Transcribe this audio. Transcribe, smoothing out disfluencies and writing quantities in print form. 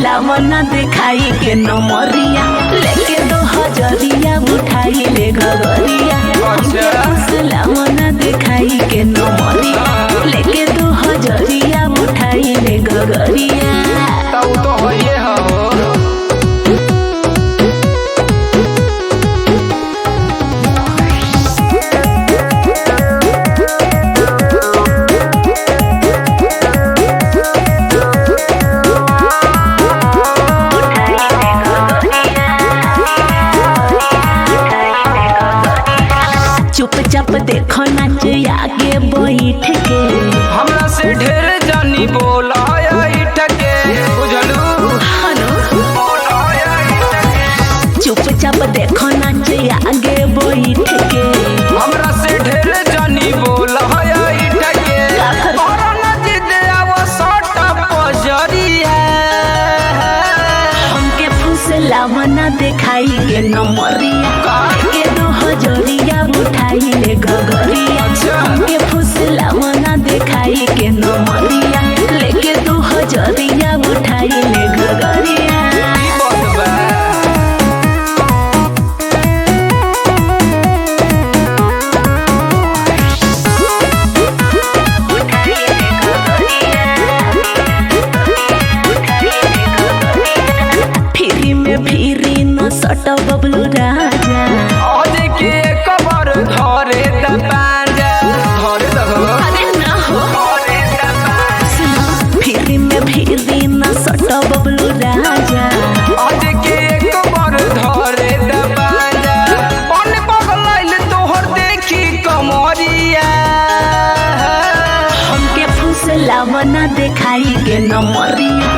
लावना दिखाई के नमरिया लेके 2000 उठाई ले घगरिया। लावना दिखाई के नमरिया लेके 2000 उठाई ले घगरिया। तो होइए हो चुपचाप देखो नाच आगे बैठ के हमरा से ढेर जानी बोला के बुझलू। चुपचाप देखो नाच आगे बैठ के हमरा से ढेर जानी बोला के और नजिद आवो सट पजरिया। हमके फुसलावना दिखाई के नमरिया के 2000 उठाई ले घगरिया। हमके फुसलावना दिखाई के नमरिया लेके 2000 उठाई ले घगरिया। फिरी न सट बबलू राजा आज के कबर धरे द पांजा धरे द अरे ना हो धरे द पांजा। फिरी न सट बबलू राजा आज के कबर धरे द पांजा। पन पगलैल तोहर देखी कमरिया। हमके फुसलावना दिखाई के नमरिया